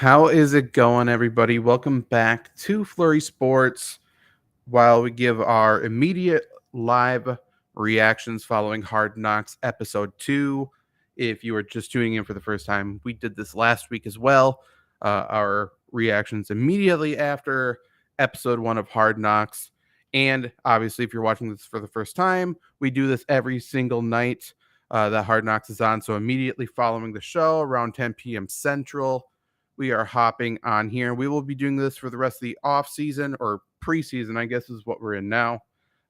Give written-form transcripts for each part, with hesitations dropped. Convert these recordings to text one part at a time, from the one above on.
How is it going, everybody? Welcome back to Flurry Sports. While we give our immediate live reactions following Hard Knocks episode 2. If you are just tuning in for the first time, we did this last week as well. Our reactions immediately after episode 1 of Hard Knocks. And obviously, if you're watching this for the first time, we do this every single night that Hard Knocks is on. So immediately following the show around 10 p.m. Central, we are hopping on here. We will be doing this for the rest of the off season or preseason, I guess is what we're in now.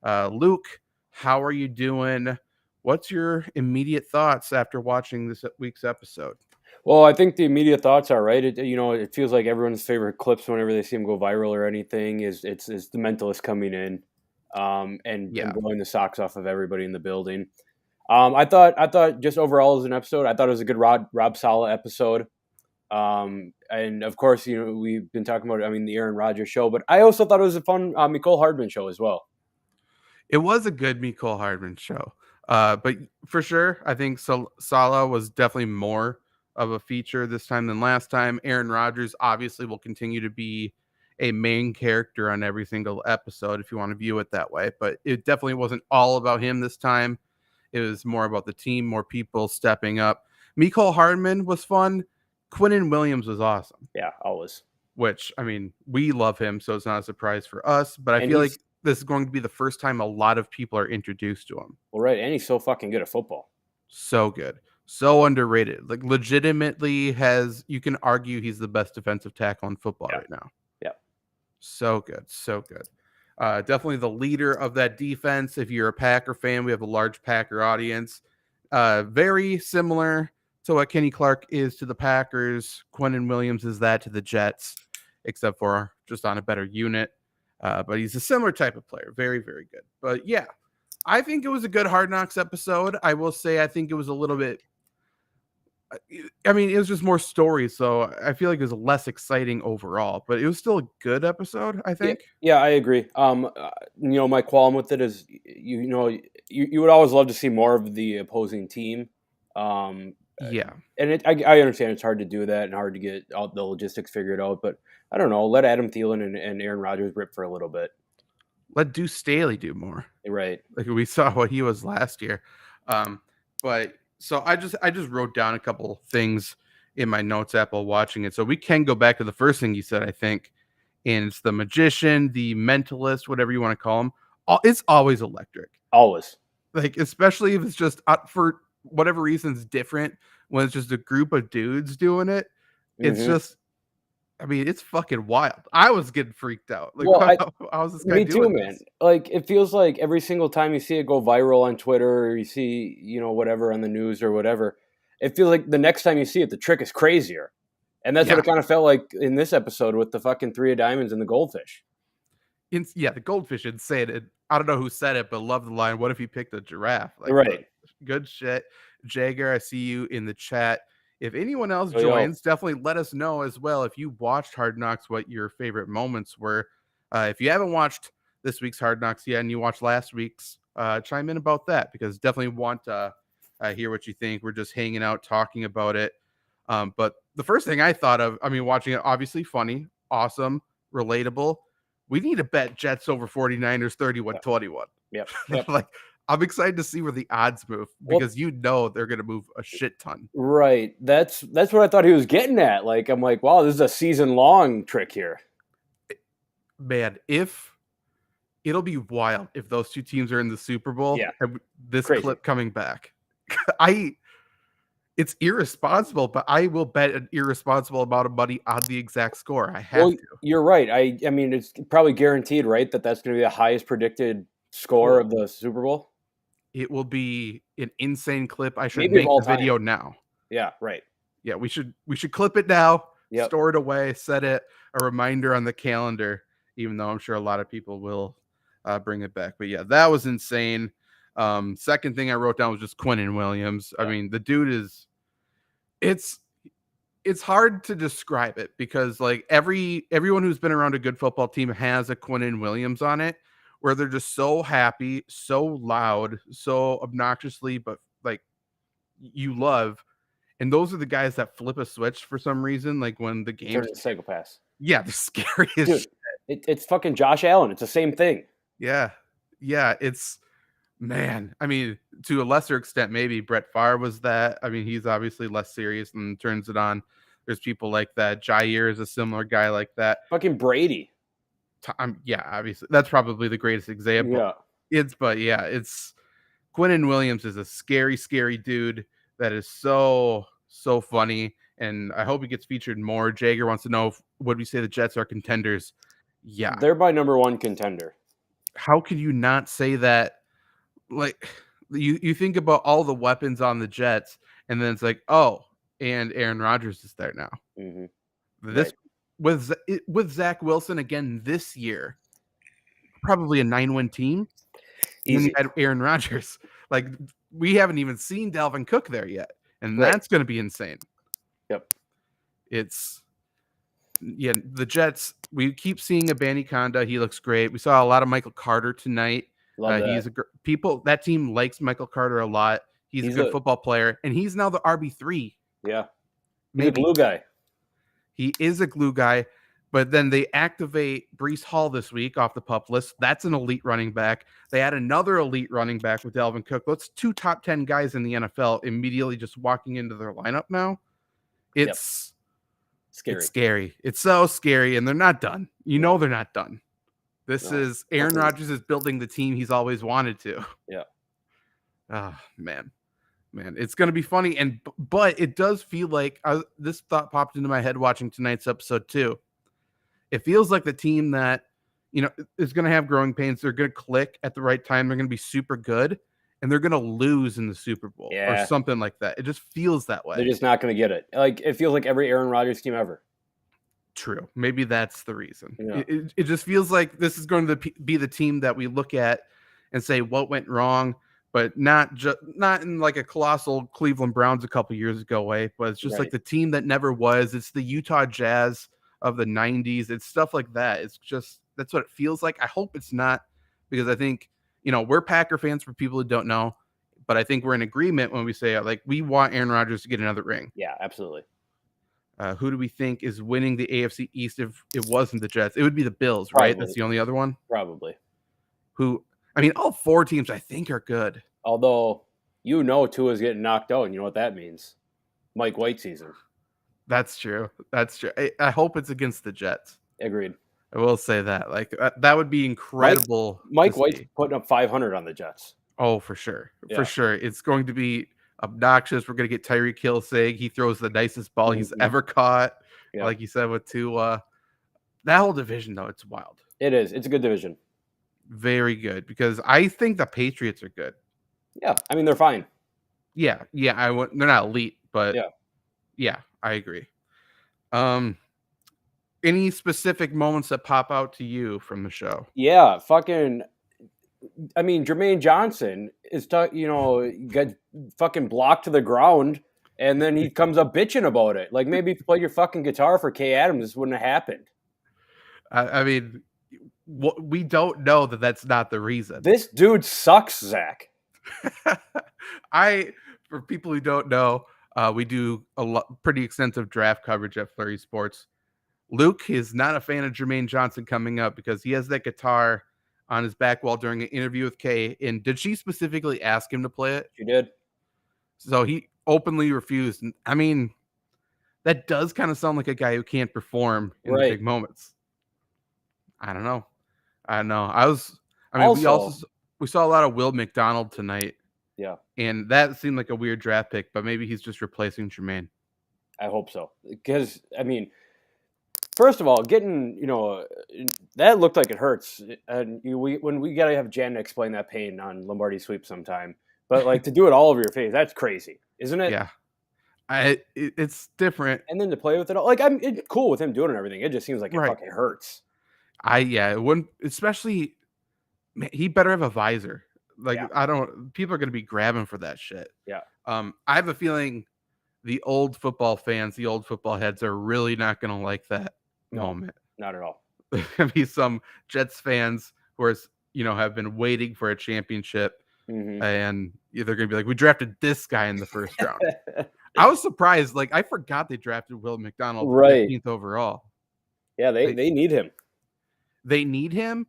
Luke, how are you doing? What's your immediate thoughts after watching this week's episode? Well, I think the immediate thoughts are right. It feels like everyone's favorite clips whenever they see him go viral or anything is it's the mentalist coming in, and blowing the socks off of everybody in the building. I thought just overall as an episode, I thought it was a good Rob Saleh episode. And of course, we've been talking about, the Aaron Rodgers show, but I also thought it was a fun Nicole Hardman show as well. It was a good Nicole Hardman show. But for sure, I think Salah was definitely more of a feature this time than last time. Aaron Rodgers obviously will continue to be a main character on every single episode if you want to view it that way. But it definitely wasn't all about him this time. It was more about the team, more people stepping up. Nicole Hardman was fun. Quinnen Williams was awesome. Yeah, always. Which, we love him, so it's not a surprise for us. But I feel like this is going to be the first time a lot of people are introduced to him. Well, right, and he's so fucking good at football. So good. So underrated. Like, legitimately you can argue he's the best defensive tackle in football right now. Yeah. So good. So good. Definitely the leader of that defense. If you're a Packer fan, we have a large Packer audience. Very similar to what Kenny Clark is to the Packers. Quinnen Williams is that to the Jets, except for just on a better unit. But he's a similar type of player. Very, very good. But yeah, I think it was a good Hard Knocks episode. I will say I think it was a little bit. It was just more stories, so I feel like it was less exciting overall. But it was still a good episode, I think. Yeah, I agree. My qualm with it is, you would always love to see more of the opposing team. Yeah, and I understand it's hard to do that and hard to get all the logistics figured out. But I don't know. Let Adam Thielen and Aaron Rodgers rip for a little bit. Let Deuce Staley do more. Right. Like we saw what he was last year. But so I just wrote down a couple things in my notes app while watching it. So we can go back to the first thing you said, I think. And it's the magician, the mentalist, whatever you want to call him. It's always electric. Always. Like, especially if it's just for whatever reason it's different when it's just a group of dudes doing it. It's just, it's fucking wild. I was getting freaked out. Like, well, how was this guy me doing too, man. this? Like, it feels like every single time you see it go viral on Twitter or you see, whatever on the news or whatever, it feels like the next time you see it, the trick is crazier. And that's what it kind of felt like in this episode with the fucking 3 of diamonds and the goldfish. The goldfish insane. I don't know who said it, but love the line. What if he picked a giraffe? Like, right. Good shit. Jagger, I see you in the chat. If anyone else joins, definitely let us know as well. If you watched Hard Knocks, what your favorite moments were. If you haven't watched this week's Hard Knocks yet and you watched last week's, chime in about that, because definitely want to hear what you think. We're just hanging out, talking about it. But the first thing I thought of, watching it, obviously funny, awesome, relatable. We need to bet Jets over 49ers 31-21. Yep. Like, I'm excited to see where the odds move, because they're going to move a shit ton. Right. That's what I thought he was getting at. Like, I'm like, wow, this is a season-long trick here. Man, it'll be wild if those two teams are in the Super Bowl. Yeah. And this Crazy. Clip coming back. It's irresponsible, but I will bet an irresponsible amount of money on the exact score. I have to. You're right. I mean, it's probably guaranteed, right, that's going to be the highest predicted score of the Super Bowl. It will be an insane clip. I should make the video now. Yeah, right. Yeah, we should clip it now. Yep. Store it away. Set it a reminder on the calendar. Even though I'm sure a lot of people will bring it back. But yeah, that was insane. Second thing I wrote down was just Quinnen Williams. Yeah. The dude is. It's hard to describe it, because like everyone who's been around a good football team has a Quinnen Williams on it, where they're just so happy, so loud, so obnoxiously, but like you love. And those are the guys that flip a switch for some reason. Like when the game's psychopaths. Yeah, the scariest Dude, shit. It's fucking Josh Allen. It's the same thing. Yeah. Yeah. It's man. I mean, to a lesser extent, maybe Brett Favre was that. I mean, he's obviously less serious and turns it on. There's people like that. Jair is a similar guy like that. Fucking Brady. Yeah, obviously. That's probably the greatest example. Yeah. It's Quinnen Williams is a scary, scary dude that is so funny, and I hope he gets featured more. Jager wants to know would we say the Jets are contenders? Yeah. They're my number one contender. How could you not say that? Like you think about all the weapons on the Jets, and then it's like, oh, and Aaron Rodgers is there now. Mm-hmm. This with Zach Wilson again this year, probably a 9-win team. And then you had Aaron Rodgers. Like we haven't even seen Dalvin Cook there yet, and that's going to be insane. Yep. The Jets. We keep seeing Abanikanda. He looks great. We saw a lot of Michael Carter tonight. He's that team likes Michael Carter a lot. He's a good football player, and he's now the RB3. Yeah, he's a glue guy. He is a glue guy, but then they activate Breece Hall this week off the PUP list. That's an elite running back. They add another elite running back with Dalvin Cook. That's 2 top 10 guys in the NFL immediately just walking into their lineup now. It's scary. It's scary. It's so scary, and they're not done. You know they're not done. This is Aaron Rodgers is building the team he's always wanted to. Yeah. Oh, man, it's going to be funny. But it does feel like this thought popped into my head watching tonight's episode too. It feels like the team that, is going to have growing pains. They're going to click at the right time. They're going to be super good, and they're going to lose in the Super Bowl or something like that. It just feels that way. They're just not going to get it. Like it feels like every Aaron Rodgers team ever. True. Maybe that's the reason. Yeah. It just feels like this is going to be the team that we look at and say what went wrong, but not in like a colossal Cleveland Browns a couple years ago way, but it's just like the team that never was. It's the Utah Jazz of the 90s. It's stuff like that. It's just that's what it feels like. I hope it's not, because I think, we're Packer fans for people who don't know, but I think we're in agreement when we say like we want Aaron Rodgers to get another ring. Yeah, absolutely. Who do we think is winning the AFC East if it wasn't the Jets? It would be the Bills, right? That's the only other one? Probably. All 4 teams I think are good. Although, Tua's getting knocked out, and you know what that means. Mike White season. That's true. I hope it's against the Jets. Agreed. I will say that. Like, that would be incredible. Mike White's putting up 500 on the Jets. Oh, for sure. Yeah. For sure. It's going to be obnoxious. We're going to get Tyreek Hill saying he throws the nicest ball he's ever caught. Yeah. Like you said with Tua. That whole division, though, it's wild. It is. It's a good division. Very good, because I think the Patriots are good. Yeah. I mean, they're fine. Yeah. Yeah. They're not elite, but yeah, I agree. Any specific moments that pop out to you from the show? Yeah. Jermaine Johnson is, got fucking blocked to the ground, and then he comes up bitching about it. Like, maybe if you play your fucking guitar for Kay Adams, this wouldn't have happened. We don't know that that's not the reason. This dude sucks, Zach. For people who don't know, we do pretty extensive draft coverage at FlurrySports. Luke is not a fan of Jermaine Johnson coming up because he has that guitar on his back wall during an interview with Kay. And did she specifically ask him to play it? She did. So he openly refused. I mean, that does kind of sound like a guy who can't perform in the big moments. I don't know. We saw a lot of Will McDonald tonight. Yeah. And that seemed like a weird draft pick, but maybe he's just replacing Jermaine. I hope so. Because, first of all, getting, that looked like it hurts. And when we got to have Jen explain that pain on Lombardi Sweep sometime. But, like, to do it all over your face, that's crazy, isn't it? Yeah. It's different. And then to play with it all. Like, I'm cool with him doing it and everything. It just seems like it fucking hurts. It wouldn't, especially, man, he better have a visor. Like, people are going to be grabbing for that shit. Yeah. I have a feeling the old football fans, the old football heads are really not going to like that moment. Not at all. There's going to be some Jets fans who are, have been waiting for a championship, and they're going to be like, we drafted this guy in the first round. I was surprised. Like, I forgot they drafted Will McDonald Right. 15th overall. Yeah, They they need him. they need him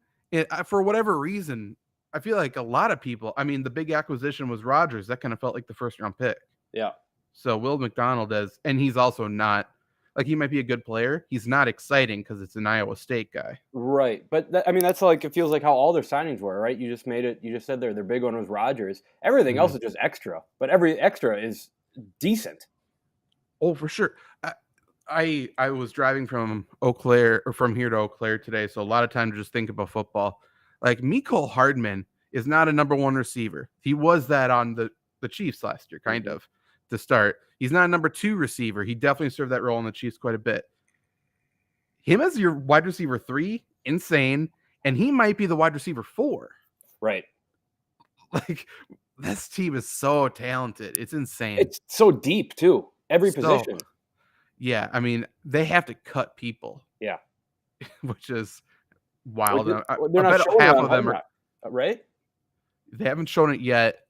for whatever reason. I feel like a lot of people. I mean, the big acquisition was Rodgers. That kind of felt like the first round pick. Yeah. So Will McDonald and he's also not like he might be a good player. He's not exciting because it's an Iowa State guy. Right. But I mean, that's like, it feels like how all their signings were, right? You just made it, you just said their big one was Rodgers. Everything else Mhm. is just extra, but every extra is decent. Oh, for sure. I was driving from Eau Claire or from here to Eau Claire today, so a lot of time to just think about football. Like Mecole Hardman is not a number one receiver. He was that on the Chiefs last year, kind Mhm. of to start. He's not a number two receiver. He definitely served that role in the Chiefs quite a bit. Him as your wide receiver 3, insane, and he might be the wide receiver 4. Right. Like this team is so talented. It's insane. It's so deep too. Every So position. yeah, I mean, they have to cut people, Yeah. which is Which wild. is, I, well, they're I not bet showing it half on of Hard them are. Knock, right? They haven't shown it yet.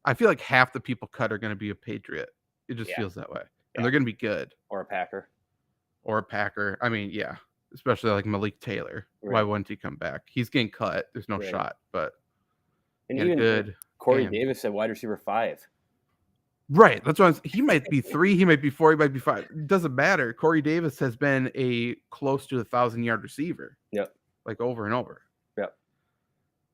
I feel like half the people cut are going to be a Patriot. It just Yeah. feels that way, and Yeah. they're going to be good Or a Packer. or a Packer. I mean, yeah, especially like Malik Taylor. Why Right. wouldn't he come back? He's getting cut. There's no Right. shot, but And he had a even good Corey game. Davis at wide receiver 5. Right. That's why he might be 3, he might be 4, he might be 5. It doesn't matter. Corey Davis has been a close to 1,000-yard receiver. Yep. Like over and over. Yep.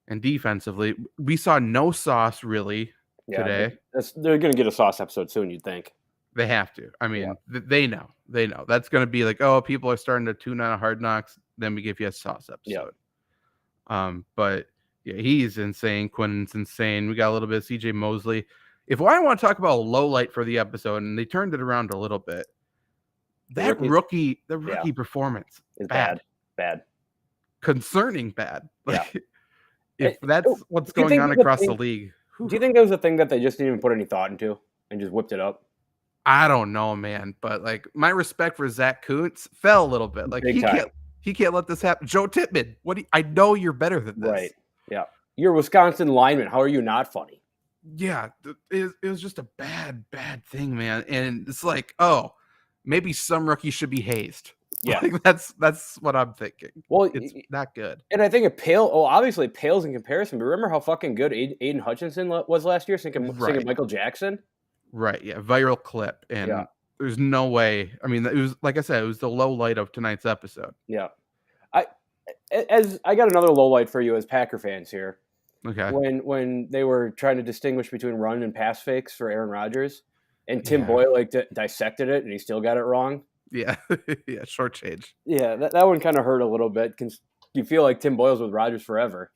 And defensively, we saw no sauce really today. They're going to get a sauce episode soon, you'd think. They have to. I mean, they know. They know. That's going to be like, oh, people are starting to tune out of Hard Knocks. Then we give you a sauce episode. But yeah, he's insane. Quinn's insane. We got a little bit of CJ Mosley. If I want to talk about a low light for the episode, and they turned it around a little bit, the rookie performance is bad. Concerning bad. Like, if It, that's what's going on across the league. Do you think that was a thing that they just didn't even put any thought into and just whipped it up? I don't know, man. But like my respect for Zach Kuntz fell a little bit. Like he can't let this happen. Joe Tippmann, I know you're better than this. Right. Yeah. You're a Wisconsin lineman. How are you not funny? Yeah, it was just a bad thing, man. And it's like, oh, maybe some rookies should be hazed. Yeah, like that's what I'm thinking. Well, it's not good. And I think it pales. Oh, obviously it pales in comparison. But remember how fucking good Aiden Hutchinson was last year, singing Michael Jackson. Right. Yeah. Viral clip, and there's no way. I mean, it was like I said, it was the low light of tonight's episode. Yeah. I got another low light for you as Packer fans here. Okay. When they were trying to distinguish between run and pass fakes for Aaron Rodgers, and Tim Boyle dissected it, and he still got it wrong. Yeah, yeah, short change. Yeah, that one kind of hurt a little bit because you feel like Tim Boyle's with Rodgers forever.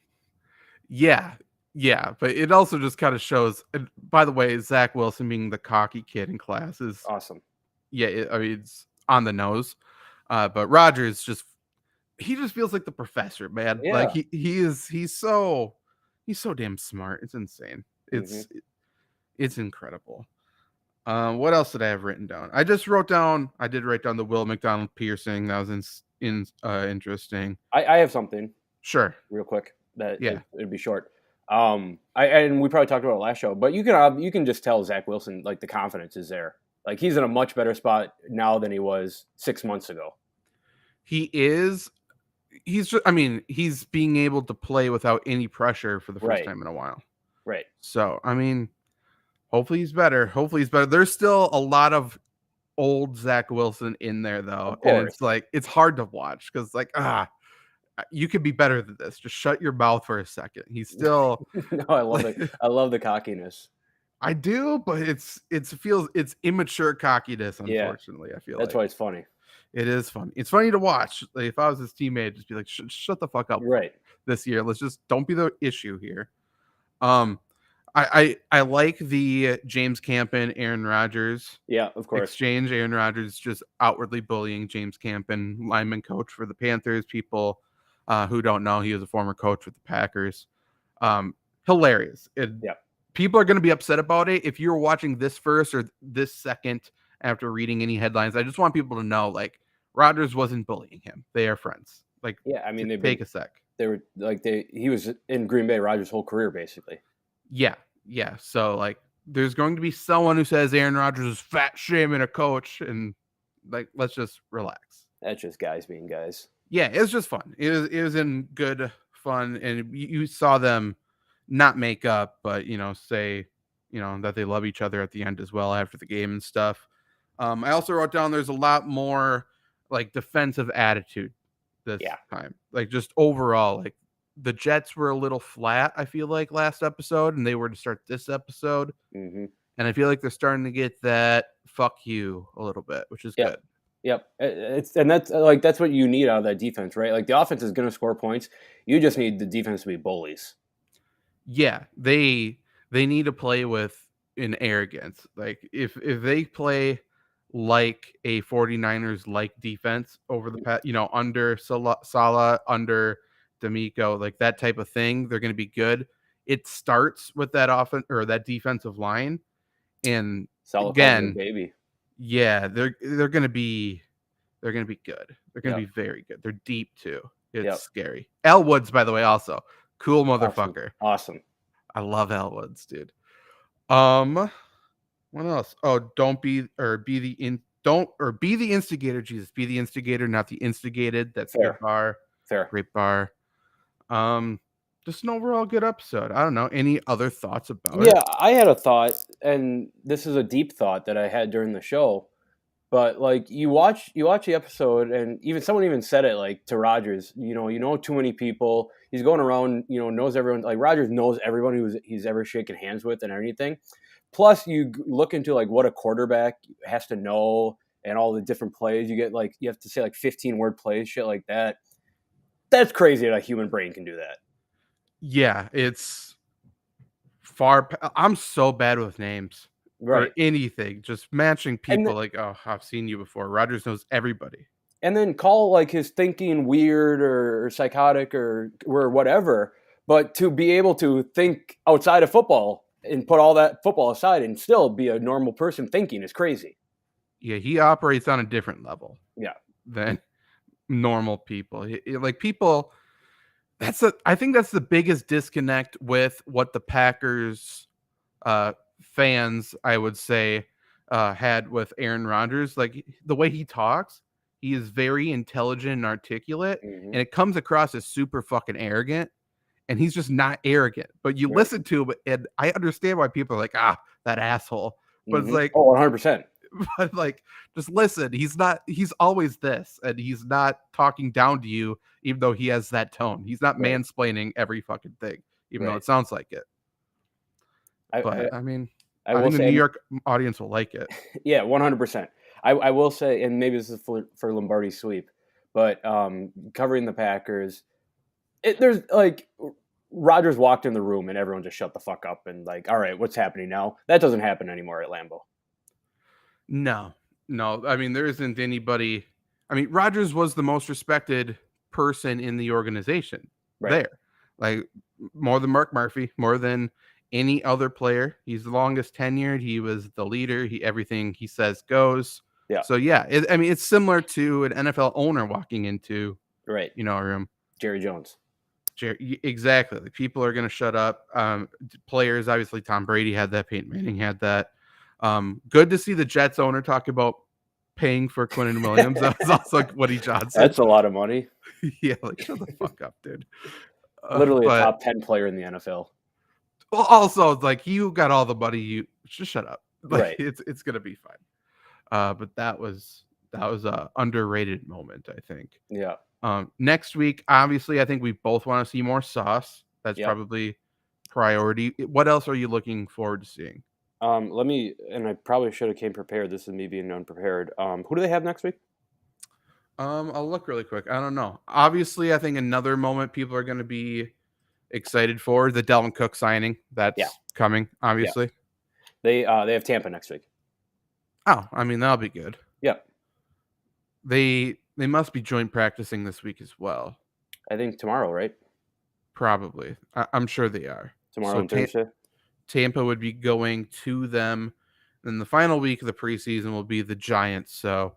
Yeah, but it also just kind of shows. And by the way, Zach Wilson being the cocky kid in class is awesome. Yeah, I mean it's on the nose, but Rodgers just feels like the professor, man. Yeah. Like he's so damn smart. It's insane. It's incredible. What else did I have written down? I did write down the Will McDonald piercing. That was interesting. I have something. Sure. Real quick. It'd be short. And we probably talked about it last show, but you can just tell Zach Wilson, like, the confidence is there. Like, he's in a much better spot now than he was 6 months ago. He is. He's just, I mean, he's being able to play without any pressure for the first time in a while. Right. So, I mean, hopefully he's better. There's still a lot of old Zach Wilson in there, though. And it's like, it's hard to watch because, like, you could be better than this. Just shut your mouth for a second. He's still. No, I love it. I love the cockiness. I do, but it's immature cockiness. Unfortunately, I feel that's why it's funny. It is funny. It's funny to watch. Like, if I was his teammate, I'd just be like, shut the fuck up. Right. This year, let's just don't be the issue here. I like the James Campen, Aaron Rodgers. Yeah, of course. Exchange. Aaron Rodgers just outwardly bullying James Campen, lineman coach for the Panthers. People who don't know, he was a former coach with the Packers. Hilarious. People are going to be upset about it. If you're watching this first or this second after reading any headlines, I just want people to know, like, Rodgers wasn't bullying him. They are friends. Like, yeah, I mean, take a sec. They were he was in Green Bay Rodgers' whole career, basically. Yeah. So, like, there's going to be someone who says Aaron Rodgers is fat shaming a coach, and like, let's just relax. That's just guys being guys. Yeah, it was just fun. It was in good fun, and you saw them not make up, but say that they love each other at the end as well after the game and stuff. I also wrote down there's a lot more like defensive attitude this time, like just overall, like the Jets were a little flat, I feel like, last episode, and they were to start this episode. Mm-hmm. And I feel like they're starting to get that fuck you a little bit, which is good. Yep. That's what you need out of that defense, right? Like the offense is going to score points. You just need the defense to be bullies. Yeah, they need to play with an arrogance. Like if they play like a 49ers like defense over the past, under Salah, under D'Amico, like that type of thing, they're going to be good. It starts with that offense or that defensive line, and Salah again, baby. Yeah, they're going to be good. They're going to be very good. They're deep too. It's scary. Elwoods, by the way, also cool motherfucker. Awesome. I love Elwoods, dude. What else? Oh, be the instigator. Jesus, be the instigator, not the instigated. That's fair. A good bar. Fair. Great bar. Just an overall good episode. I don't know. Any other thoughts about it? Yeah, I had a thought, and this is a deep thought that I had during the show. But like you watch the episode, and someone even said it like to Rodgers. Too many people. He's going around. Knows everyone. Like Rodgers knows everyone he's ever shaken hands with and everything. Plus, you look into like what a quarterback has to know and all the different plays. You get like you have to say like 15-word plays, shit like that. That's crazy that a human brain can do that. Yeah, it's far. I'm so bad with names. Right. Or anything, just matching people. Like, oh, I've seen you before. Rodgers knows everybody. And then call like his thinking weird or psychotic or whatever, but to be able to think outside of football and put all that football aside and still be a normal person thinking is crazy. Yeah, he operates on a different level. Yeah. Than normal people. Like people. I think that's the biggest disconnect with what the Packers fans, I would say, had with Aaron Rodgers. Like the way he talks, he is very intelligent and articulate, and it comes across as super fucking arrogant. And he's just not arrogant. But you listen to him, and I understand why people are like, that asshole. But it's like, 100%. But like, just listen. He's always this, and he's not talking down to you, even though he has that tone. He's not mansplaining every fucking thing, even though it sounds like it. I think the New York audience will like it. Yeah, 100%. I will say, and maybe this is for Lombardi's sweep, but covering the Packers, there's like Rodgers walked in the room and everyone just shut the fuck up and like, all right, what's happening now? That doesn't happen anymore at Lambeau. No. I mean, there isn't anybody. I mean, Rodgers was the most respected person in the organization there. Like more than Mark Murphy, more than any other player. He's the longest tenured. He was the leader. Everything he says goes. Yeah. So yeah, it's similar to an NFL owner walking into a room. Jerry Jones. Exactly. Like people are going to shut up. Players, obviously, Tom Brady had that. Peyton Manning had that. Good to see the Jets owner talk about paying for Quinnen Williams. That was also Woody Johnson. That's a lot of money. Yeah, like shut the fuck up, dude. Literally a top 10 player in the NFL. Well, also, like you got all the money. You just shut up. Like, it's gonna be fine. But that was a underrated moment, I think. Yeah. Next week, obviously, I think we both want to see more Sauce. That's probably priority. What else are you looking forward to seeing? And I probably should have came prepared. This is me being unprepared. Who do they have next week? I'll look really quick. I don't know. Obviously, I think another moment people are going to be excited for the Dalvin Cook signing. That's coming, obviously. Yeah. They have Tampa next week. Oh, I mean, that'll be good. Yeah. They must be joint practicing this week as well. I think tomorrow, right? Probably. I'm sure they are. Tomorrow and Thursday. Tampa would be going to them. Then the final week of the preseason will be the Giants. So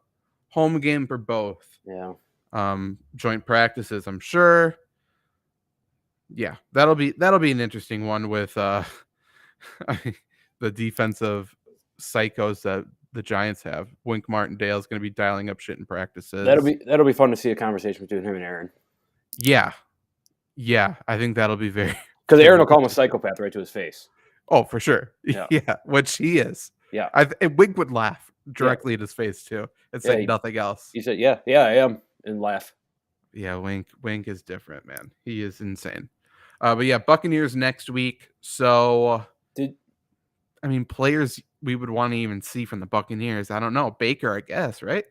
home game for both. Yeah. Joint practices, I'm sure. Yeah, that'll be an interesting one with the defensive psychos that the Giants have. Wink Martindale is going to be dialing up shit in practices. That'll be fun to see a conversation between him and Aaron. Yeah, I think that'll be very because Aaron will call him a psychopath right to his face. Oh, for sure. Yeah, which he is. Yeah, and Wink would laugh directly in his face too and say nothing else. He said, "Yeah, I am," and laugh. Yeah, Wink is different, man. He is insane. But yeah, Buccaneers next week. So, players we would want to even see from the Buccaneers. I don't know. Baker, I guess, right?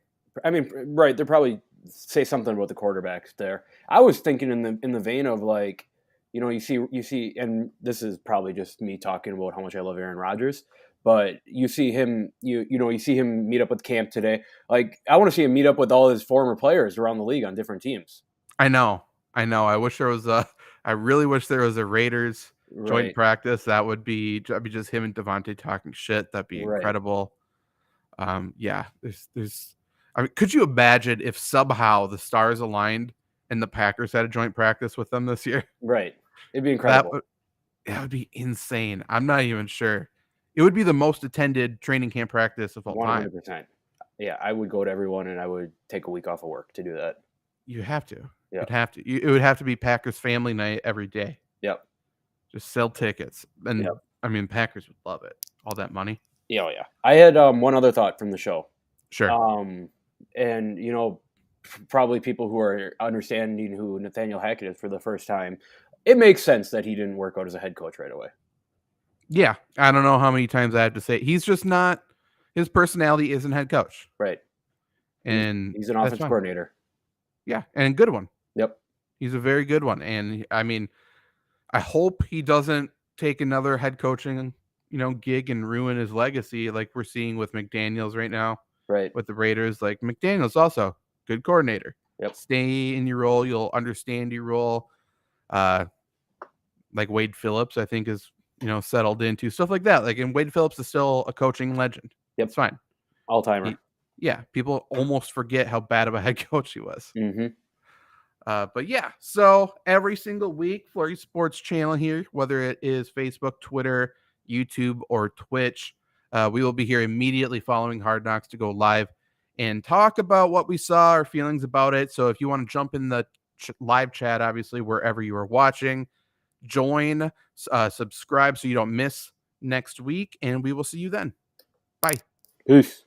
Right. They'll probably say something about the quarterbacks there. I was thinking in the vein of like, you see, and this is probably just me talking about how much I love Aaron Rodgers, but you see him, you see him meet up with camp today. Like, I want to see him meet up with all his former players around the league on different teams. I know. I wish there was I really wish there was a Raiders joint practice. That'd be just him and Devontae talking shit. That'd be incredible. Yeah, there's. Could you imagine if somehow the stars aligned and the Packers had a joint practice with them this year? Right. It'd be incredible. That would be insane. I'm not even sure. It would be the most attended training camp practice of all 100%. time. Yeah, I would go to everyone and I would take a week off of work to do that. You have to. Yeah. You'd have to. It would have to be Packers family night every day. Yep. Just sell tickets. And Packers would love it. All that money. Yeah, yeah. I had one other thought from the show. Sure. And probably people who are understanding who Nathaniel Hackett is for the first time, it makes sense that he didn't work out as a head coach right away. Yeah. I don't know how many times I have to say it. He's just not, his personality isn't head coach. Right. And he's an offense coordinator. Yeah. And a good one. Yep. He's a very good one. And I hope he doesn't take another head coaching, gig and ruin his legacy like we're seeing with McDaniels right now. Right. With the Raiders. Like, McDaniels also good coordinator. Yep. Stay in your role. You'll understand your role. Like Wade Phillips, I think is, settled into stuff like that. Like, and Wade Phillips is still a coaching legend. Yep. It's fine. All-timer. Yeah. People almost forget how bad of a head coach he was. Mm-hmm. But yeah, so every single week, FlurrySports channel here, whether it is Facebook, Twitter, YouTube, or Twitch, we will be here immediately following Hard Knocks to go live and talk about what we saw, our feelings about it. So if you want to jump in the live chat, obviously, wherever you are watching, join, subscribe so you don't miss next week, and we will see you then. Bye. Peace.